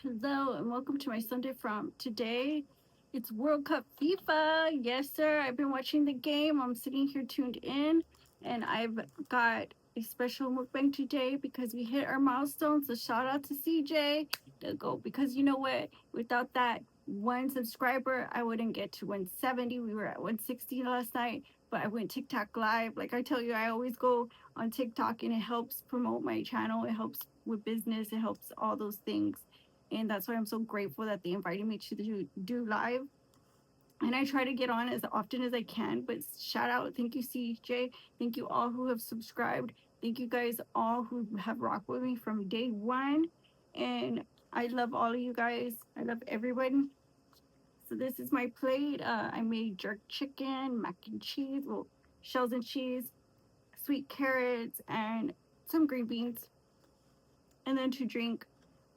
Hello and welcome to my Sunday from today. It's World Cup FIFA. Yes, sir. I've been watching the game. I'm sitting here tuned in, and I've got a special mukbang today because we hit our milestones. So shout out to CJ to go because you know what? Without that one subscriber, I wouldn't get to 170. We were at 160 last night, but I went TikTok live. Like I tell you, I always go on TikTok and it helps promote my channel. It helps with business. It helps all those things, and that's why I'm so grateful that they invited me to do live. And I try to get on as often as I can. But shout out, thank you, CJ. Thank you all who have subscribed. Thank you guys all who have rocked with me from day one. And I love all of you guys. I love everyone. So this is my plate. I made jerk chicken, mac and cheese, well, shells and cheese, sweet carrots, and some green beans. And then to drink,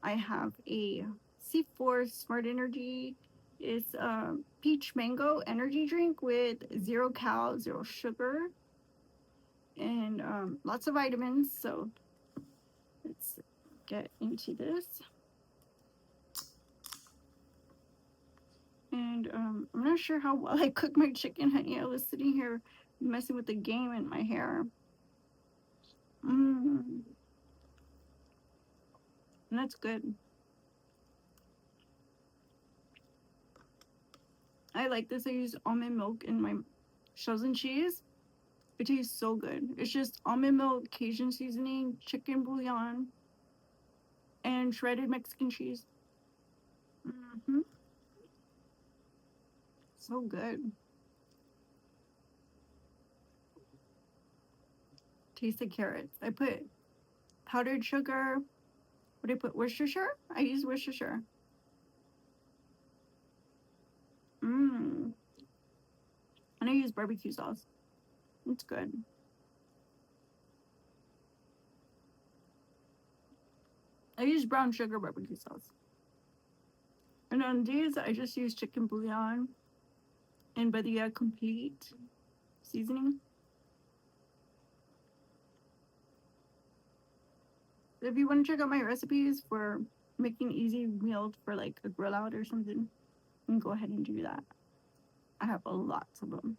I have a C4 Smart Energy. It's a peach mango energy drink with 0 cal, zero sugar, and lots of vitamins. So let's get into this. And I'm not sure how well I cooked my chicken, honey. I was sitting here messing with the game in my hair. And that's good. I like this. I use almond milk in my shells and cheese. It tastes so good. It's just almond milk, Cajun seasoning, chicken bouillon, and shredded Mexican cheese. hmm So good. Taste the carrots. I put powdered sugar. What did I put? Worcestershire? I use Worcestershire. Mmm. And I use barbecue sauce. It's good. I use brown sugar barbecue sauce. And on these, I just use chicken bouillon and Badia Complete seasoning. If you want to check out my recipes for making easy meals for like a grill out or something, you can go ahead and do that. I have lots of them.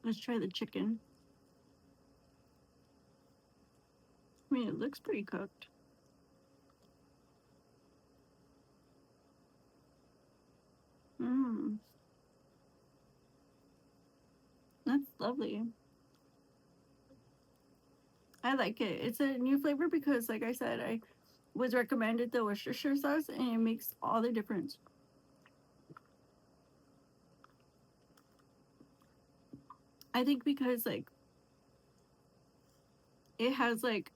Let's try the chicken. I mean, it looks pretty cooked. Mmm. That's lovely. I like it. It's a new flavor because, like I said, I was recommended the Worcestershire sauce and it makes all the difference. I think because, like, it has, like,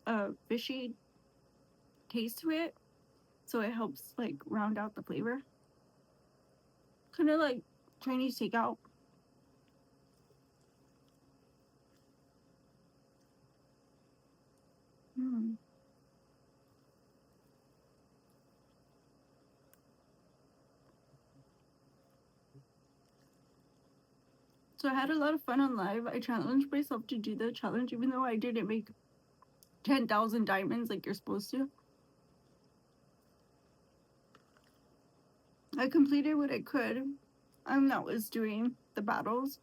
a fishy taste to it, so it helps, like, round out the flavor. Kind of like Chinese takeout. Mm. So I had a lot of fun on live. I challenged myself to do the challenge, even though I didn't make 10,000 diamonds like you're supposed to. I completed what I could. That was doing the battles.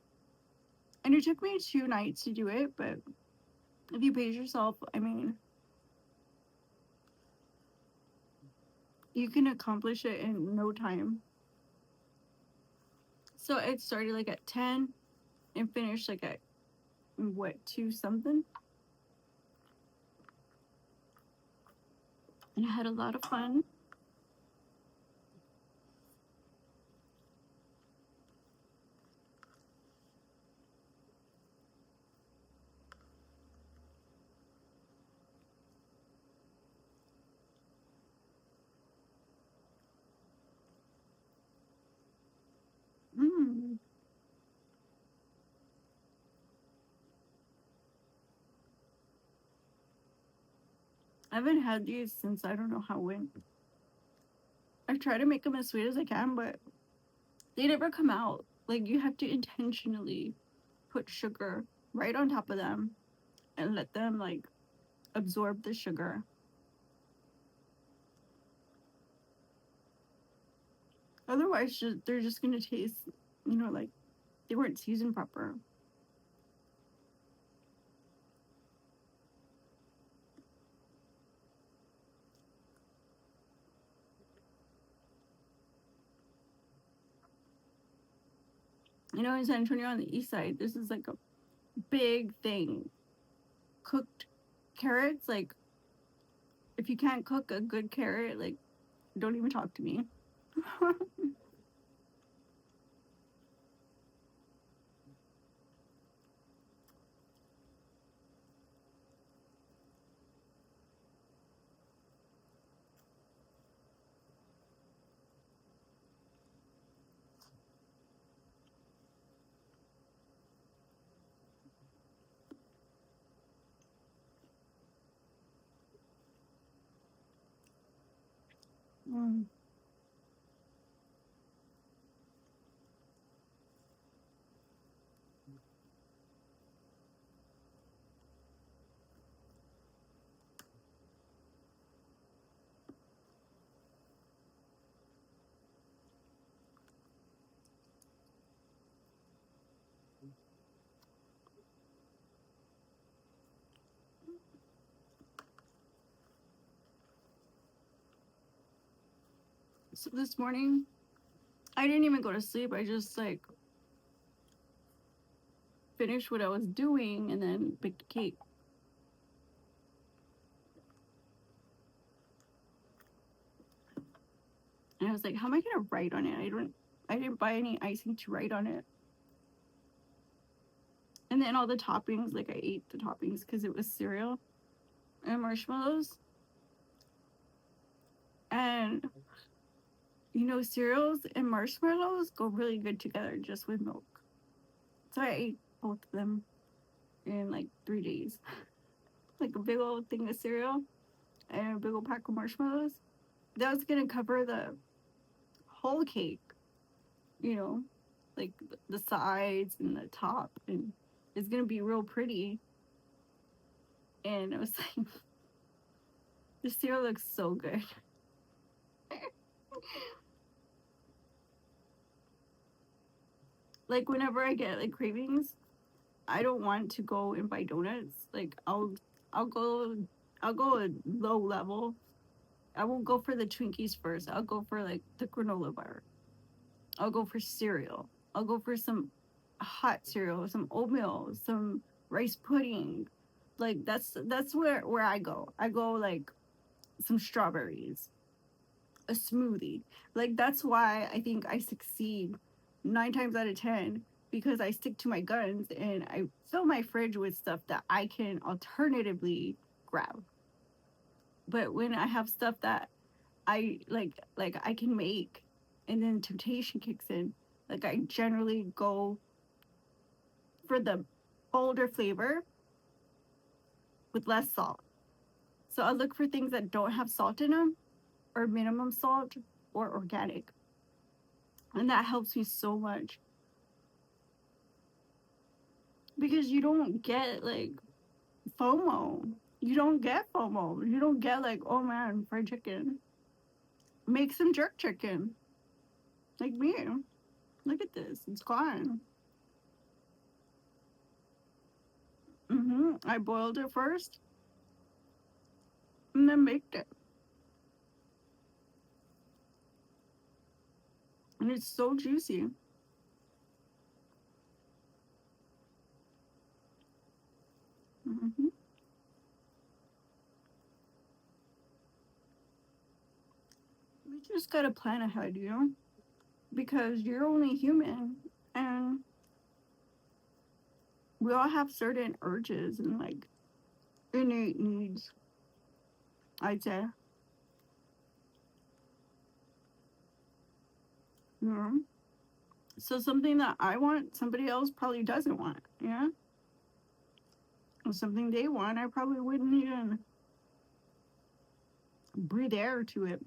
And it took me 2 nights to do it, but if you pace yourself, I mean, you can accomplish it in no time. So it started like at 10 and finished like at what, 2 something? And I had a lot of fun. Mm. I haven't had these since I don't know how when. I try to make them as sweet as I can, but they never come out. Like, you have to intentionally put sugar right on top of them and let them like absorb the sugar. Otherwise, they're just gonna taste, like they weren't seasoned proper. In San Antonio on the east side, this is like a big thing. Cooked carrots, like if you can't cook a good carrot, like don't even talk to me. Mm. So this morning, I didn't even go to sleep. I just like finished what I was doing and then baked a cake. And I was like, how am I gonna write on it? I didn't buy any icing to write on it. And then all the toppings, like I ate the toppings because it was cereal and marshmallows. And cereals and marshmallows go really good together just with milk. So I ate both of them in like 3 days. Like a big old thing of cereal and a big old pack of marshmallows. That was gonna cover the whole cake, you know, like the sides and the top, and it's gonna be real pretty. And I was like, the cereal looks so good. Like whenever I get like cravings, I don't want to go and buy donuts. Like I'll go I'll go a low level. I won't go for the Twinkies first. I'll go for like the granola bar. I'll go for cereal. I'll go for some hot cereal, some oatmeal, some rice pudding. Like that's where I go. I go like some strawberries, a smoothie. Like that's why I think I succeed 9 times out of 10 because I stick to my guns and I fill my fridge with stuff that I can alternatively grab. But when I have stuff that I like I can make and then temptation kicks in, like I generally go for the bolder flavor with less salt. So I look for things that don't have salt in them or minimum salt or organic. And that helps me so much because you don't get like FOMO. You don't get FOMO. You don't get like, oh man, fried chicken. Make some jerk chicken. Like me. Look at this. It's gone. I boiled it first and then baked it. And it's so juicy. hmm You just gotta plan ahead, because you're only human and we all have certain urges and like innate needs, I'd say. You know? So something that I want, somebody else probably doesn't want, yeah? Or something they want, I probably wouldn't even breathe air to it.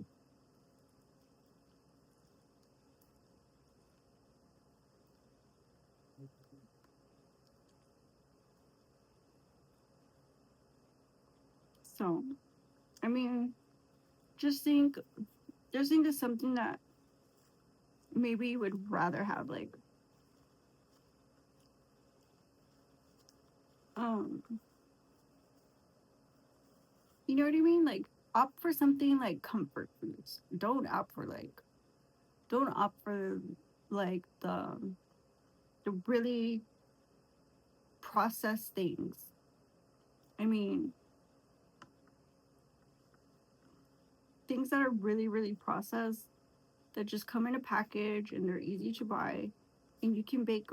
So, I mean, just think of something that maybe you would rather have, like, um, you know what I mean? Like, opt for something like comfort foods. Don't opt for like the really processed things. I mean, things that are really, really processed that just come in a package and they're easy to buy, and you can bake,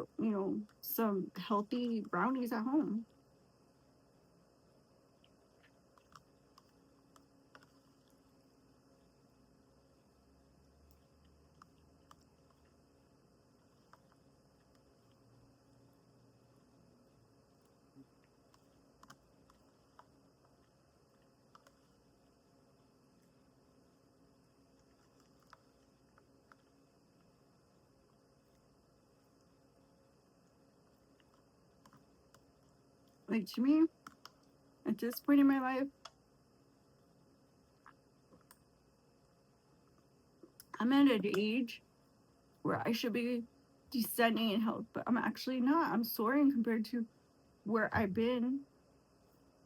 some healthy brownies at home. Like, to me, at this point in my life, I'm at an age where I should be descending in health, but I'm actually not. I'm soaring compared to where I've been.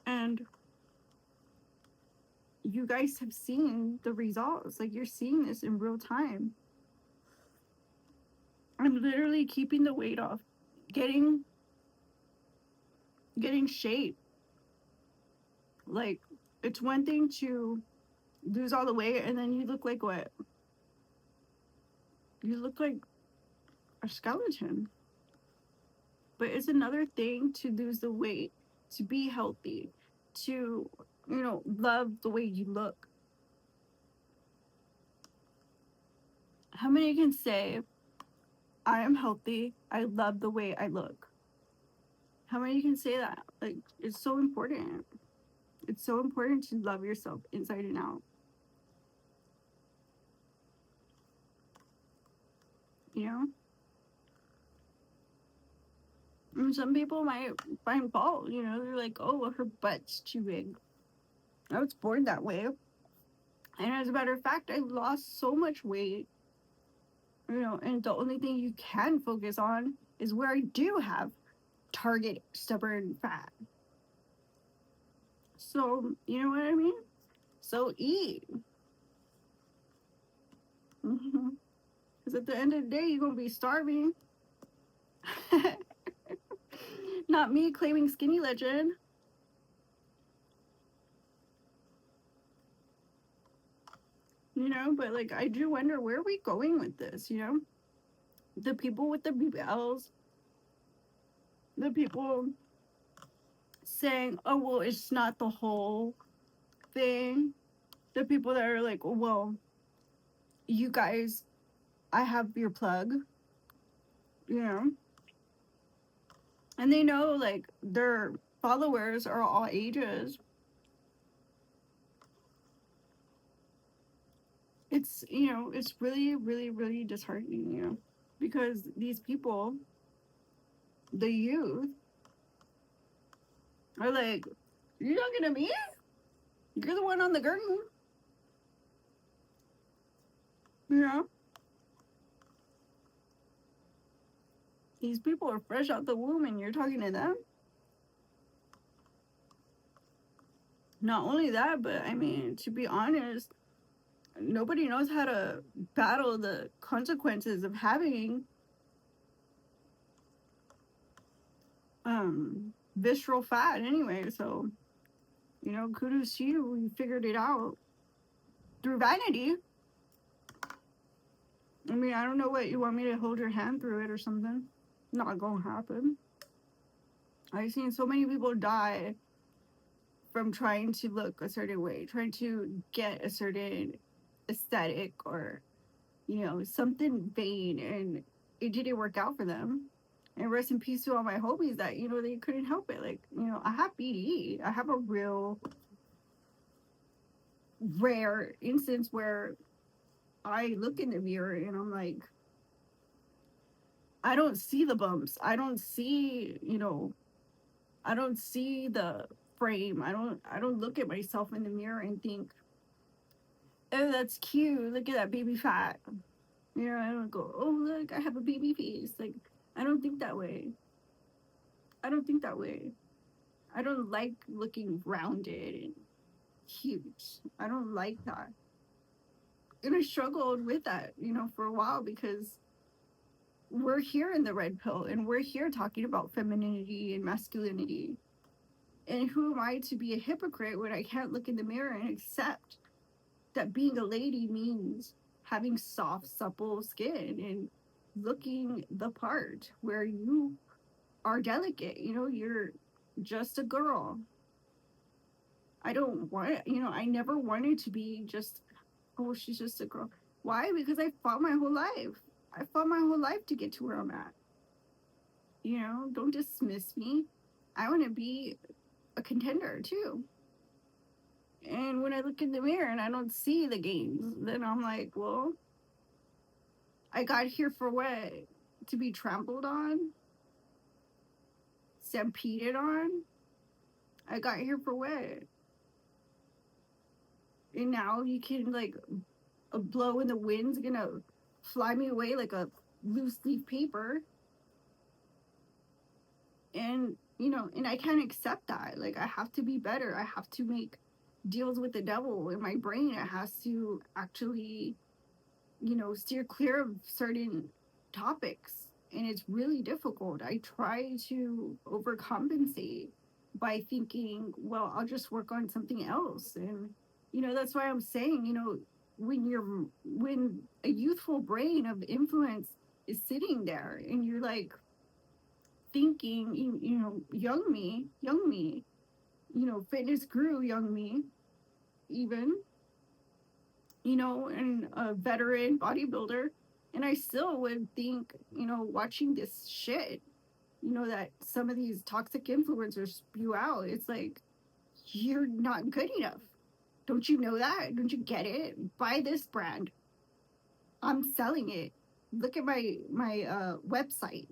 And you guys have seen the results. Like, you're seeing this in real time. I'm literally keeping the weight off, getting shape. Like, it's one thing to lose all the weight and then you look like what? You look like a skeleton. But it's another thing to lose the weight, to be healthy, to, love the way you look. How many can say, I am healthy, I love the way I look? How many can say that? Like, it's so important. It's so important to love yourself inside and out. You know? And some people might find fault, they're like, oh, well, her butt's too big. I was born that way. And as a matter of fact, I lost so much weight, and the only thing you can focus on is where I do have target stubborn fat. So, you know what I mean? So eat. Because at the end of the day, you're going to be starving. Not me claiming skinny legend. But like, I do wonder, where are we going with this? The people with the BBLs, the people saying, oh, well, it's not the whole thing. The people that are like, well, you guys, I have your plug, you know, and they know like their followers are all ages. It's really, really, really disheartening, because these people, the youth, are like, you're talking to me? You're the one on the curtain, you know? These people are fresh out the womb and you're talking to them. Not only that, but I mean, to be honest, nobody knows how to battle the consequences of having visceral fat anyway. So, kudos to you. You figured it out through vanity. I mean, I don't know what you want me to hold your hand through it or something. Not gonna happen. I've seen so many people die from trying to look a certain way, trying to get a certain aesthetic or, something vain, and it didn't work out for them. And rest in peace to all my homies that, they couldn't help it. Like, I have BD. I have a real rare instance where I look in the mirror and I'm like, I don't see the bumps. I don't see, I don't see the frame. I don't look at myself in the mirror and think, "Oh, that's cute. Look at that baby fat." I don't go, "Oh, look, I have a baby face." Like, I don't think that way. I don't think that way. I don't like looking rounded and cute. I don't like that. And I struggled with that, for a while because we're here in the red pill and we're here talking about femininity and masculinity. And who am I to be a hypocrite when I can't look in the mirror and accept that being a lady means having soft, supple skin and looking the part where you are delicate? You're just a girl. I don't want, I never wanted to be just, oh, she's just a girl. Why? Because I fought my whole life. I fought my whole life to get to where I'm at. Don't dismiss me. I want to be a contender too. And when I look in the mirror and I don't see the gains, then I'm like, well, I got here for what? To be trampled on? Stampeded on? I got here for what? And now you can, like, a blow in the wind's gonna fly me away like a loose leaf paper. And, and I can't accept that. Like, I have to be better. I have to make deals with the devil in my brain. It has to actually, steer clear of certain topics. And it's really difficult. I try to overcompensate by thinking, well, I'll just work on something else. And, that's why I'm saying, when a youthful brain of influence is sitting there and you're like thinking, young me, fitness guru, young me, even, and a veteran bodybuilder. And I still would think, watching this shit, that some of these toxic influencers spew out, it's like, you're not good enough. Don't you know that? Don't you get it? Buy this brand. I'm selling it. Look at my website.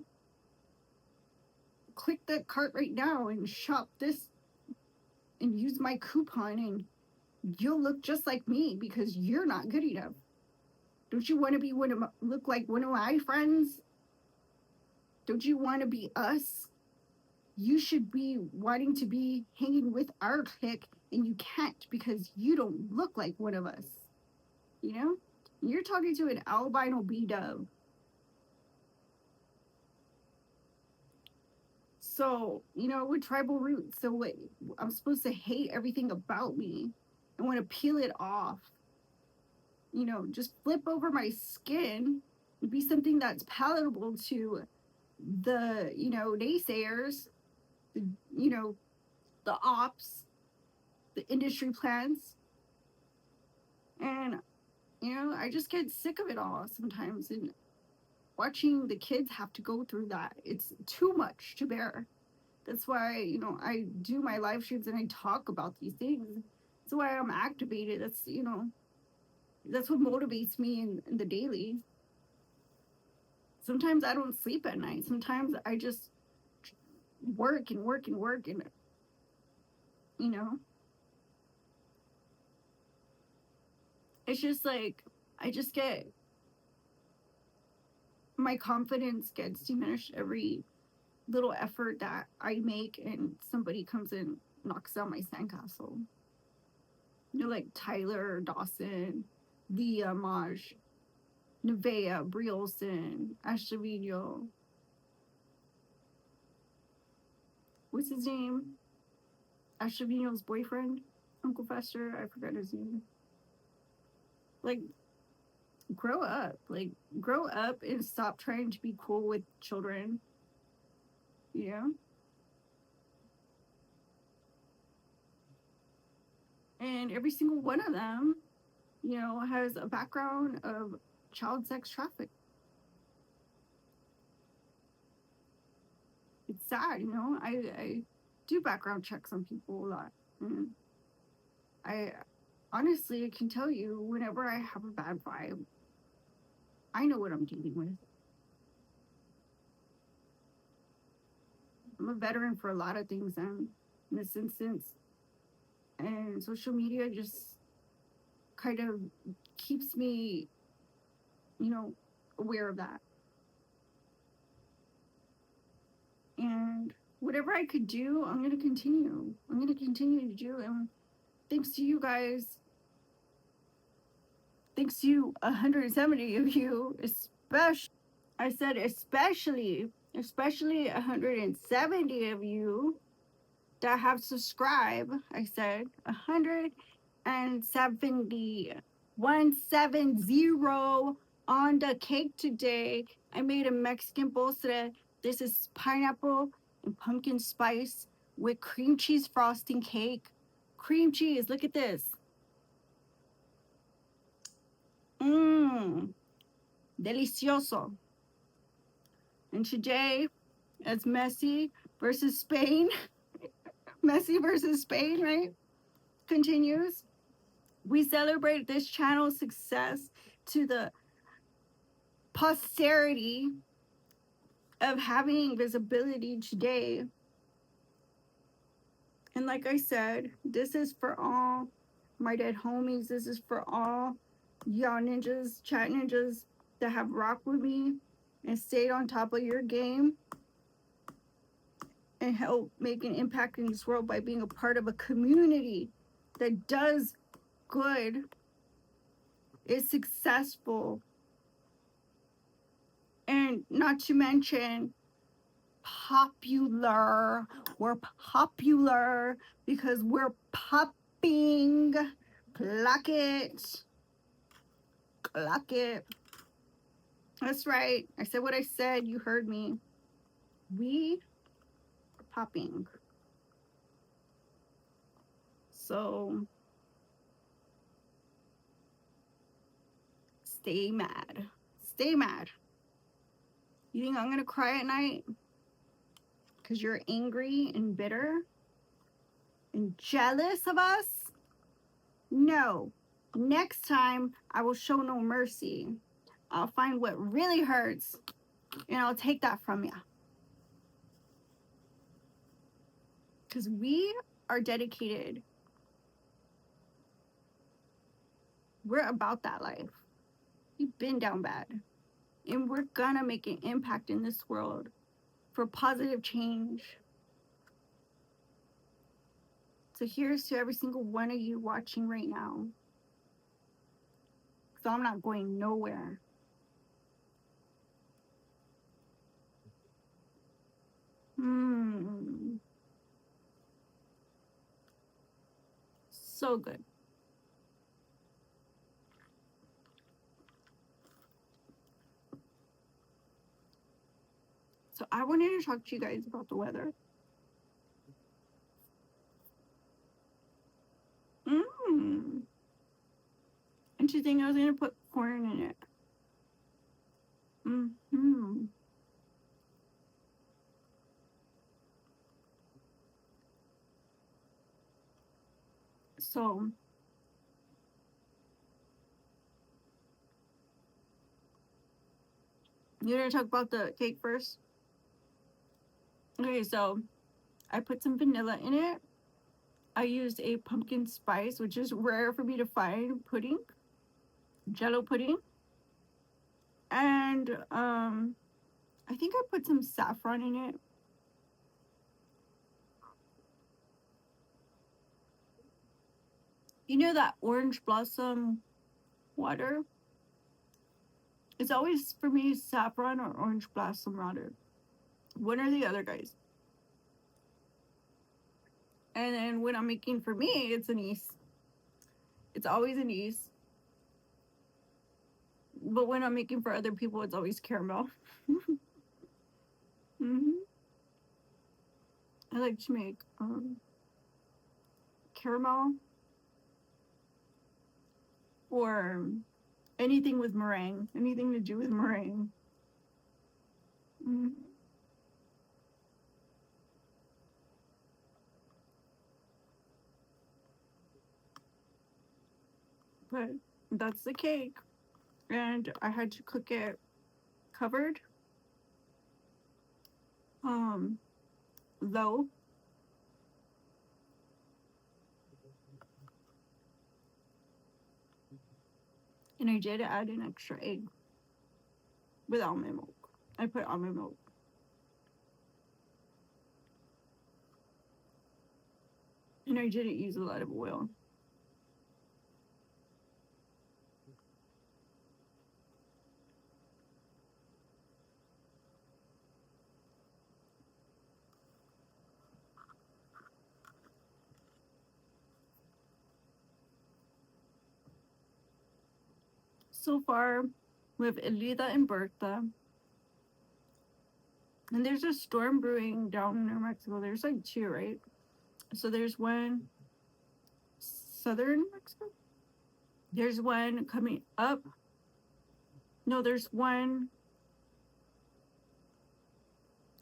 Click that cart right now and shop this and use my coupon and you'll look just like me because you're not good enough. Don't you want to be look like one of my friends? Don't you want to be us? You should be wanting to be hanging with our clique and you can't because you don't look like one of us. You're talking to an albino B-dub. So, with tribal roots, so what, I'm supposed to hate everything about me and want to peel it off, just flip over my skin and be something that's palatable to the, naysayers, the, the ops, the industry plans. And, I just get sick of it all sometimes. And watching the kids have to go through that, it's too much to bear. That's why, I do my live streams and I talk about these things. That's why I'm activated. That's what motivates me in the daily. Sometimes I don't sleep at night. Sometimes I just work and work and work and, it's just like, I just get, my confidence gets diminished every little effort that I make and somebody comes and knocks down my sandcastle. Like Tyler Dawson, Leah Maj, Nevaeh, Brie Olson, Ash Trevino. What's his name? Ash Trevino's boyfriend, Uncle Fester. I forgot his name. Like, grow up. Like, grow up and stop trying to be cool with children. And every single one of them, has a background of child sex trafficking. It's sad, I do background checks on people a lot. And I honestly can tell you, whenever I have a bad vibe, I know what I'm dealing with. I'm a veteran for a lot of things, and in this instance, and social media just kind of keeps me, you know, aware of that. And whatever I could do, I'm going to continue. I'm going to continue to do. And thanks to you guys, thanks to 170 of you, especially, I said especially 170 of you that have subscribed. I said 170, 170 on the cake today. I made a Mexican postre. This is pineapple and pumpkin spice with cream cheese frosting cake. Cream cheese, look at this. Mmm, delicioso. And today, as Messi versus Spain, Messi versus Spain, right? Continues. We celebrate this channel's success to the posterity of having visibility today. And like I said, this is for all my dead homies. This is for all y'all ninjas, chat ninjas that have rocked with me and stayed on top of your game and help make an impact in this world by being a part of a community that does good, is successful, and not to mention popular. We're popular because we're popping. Clock it. Clock it. That's right. I said what I said. You heard me. We are popping. So stay mad. Stay mad. You think I'm going to cry at night? Because you're angry and bitter and jealous of us? No. Next time, I will show no mercy. I'll find what really hurts and I'll take that from you. Because we are dedicated. We're about that life. We've been down bad. And we're gonna make an impact in this world for positive change. So here's to every single one of you watching right now. Because I'm not going nowhere. So good. So I wanted to talk to you guys about the weather. Interesting, I was going to put corn in it. So, you're going to talk about the cake first? Okay, so I put some vanilla in it. I used a pumpkin spice, which is rare for me to find, pudding, jello pudding. And I think I put some saffron in it. You know that orange blossom water? It's always, for me, saffron or orange blossom water. One or the other, guys. And then when I'm making for me, it's anise. It's always anise. But when I'm making for other people, it's always caramel. I like to make caramel or anything with meringue. Anything to do with meringue. But that's the cake. And I had to cook it covered. low. And I did add an extra egg with almond milk. I put almond milk. And I didn't use a lot of oil. So far, we have Elida and Bertha. And there's a storm brewing down near Mexico. There's like two, right? So there's one southern Mexico. There's one coming up. No, there's one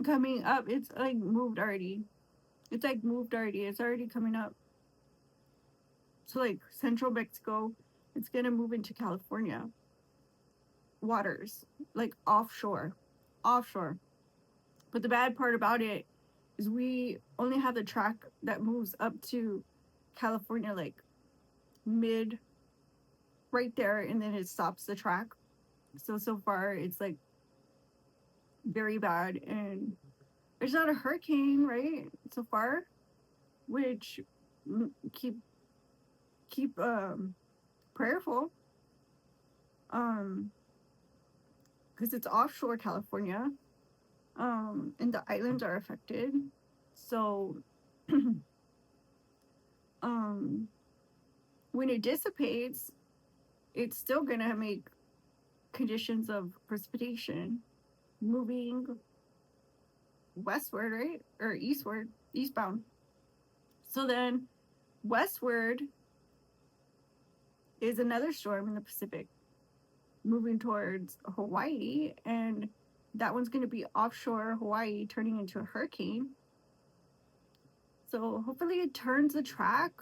coming up. It's like moved already. It's like moved already. It's already coming up. So like central Mexico, it's gonna move into California waters, like offshore. Offshore. But the bad part about it is we only have the track that moves up to California, like mid right there, and then it stops the track. So far it's like very bad, and there's not a hurricane, right? So far, which keep prayerful, because it's offshore California, and the islands are affected. So, when it dissipates, it's still gonna make conditions of precipitation moving westward, right? Or eastward, eastbound. So then westward is another storm in the Pacific moving towards Hawaii, and that one's going to be offshore Hawaii turning into a hurricane. So hopefully it turns the track,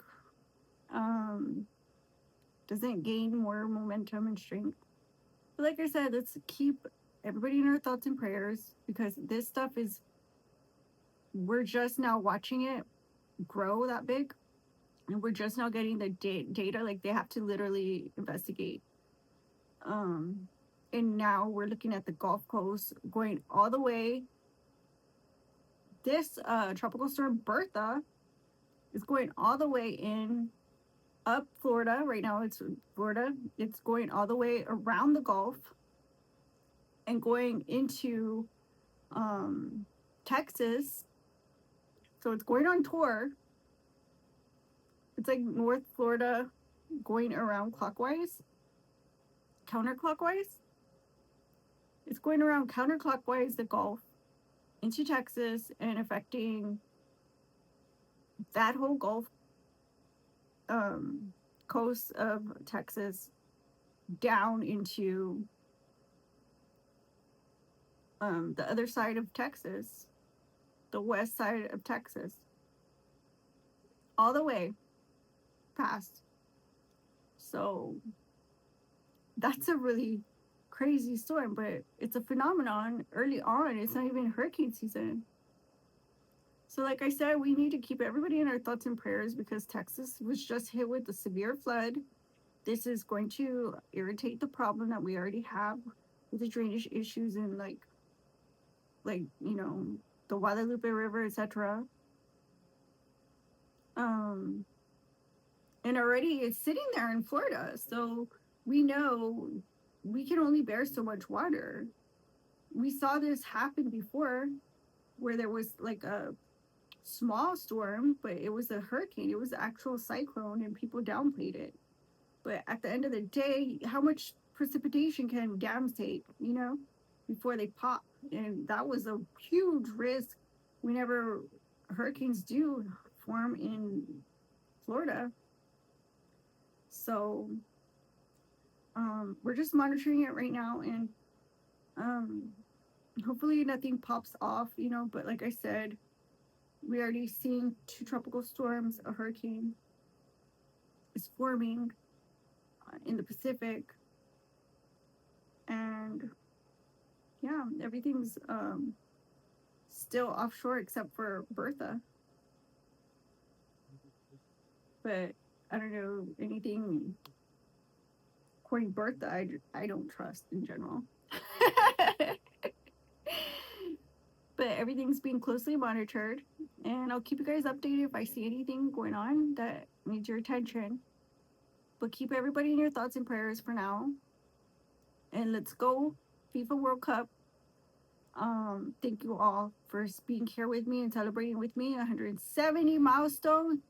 doesn't gain more momentum and strength. But like I said, let's keep everybody in our thoughts and prayers, because this stuff is, we're just now watching it grow that big, and we're just now getting the data. Like they have to literally investigate. And now we're looking at the Gulf Coast going all the way. This tropical storm Bertha is going all the way in up Florida. Right now it's Florida. It's going all the way around the Gulf and going into Texas. So it's going on tour. It's like North Florida going around clockwise, counterclockwise. It's going around counterclockwise the Gulf into Texas and affecting that whole Gulf coast of Texas down into the other side of Texas, the west side of Texas, all the way past. So that's a really crazy storm, but it's a phenomenon early on. It's not even hurricane season. So like I said, we need to keep everybody in our thoughts and prayers, because Texas was just hit with a severe flood. This is going to irritate the problem that we already have with the drainage issues in like you know, the Guadalupe River, etc. And already it's sitting there in Florida, so we know we can only bear so much water. We saw this happen before, where there was like a small storm, but it was a hurricane. It was an actual cyclone, and people downplayed it. But at the end of the day, how much precipitation can dams take, you know, before they pop? And that was a huge risk whenever hurricanes do form in Florida. So we're just monitoring it right now, and hopefully nothing pops off, you know. But like I said, we already seen 2 tropical storms. A hurricane is forming in the Pacific, and yeah, everything's still offshore except for Bertha. But I don't know anything according to Bertha. I don't trust in general. But everything's being closely monitored, and I'll keep you guys updated if I see anything going on that needs your attention. But keep everybody in your thoughts and prayers for now. And let's go FIFA World Cup. Thank you all for being here with me and celebrating with me 170 milestone.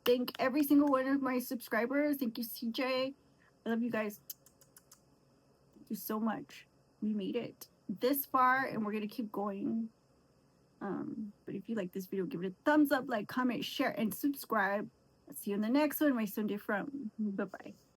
Thank every single one of my subscribers. Thank you, CJ. I love you guys. Thank you so much. We made it this far, and we're gonna keep going. But if you like this video, give it a thumbs up, like, comment, share, and subscribe. I'll see you in the next one. My Sunday from. Bye bye.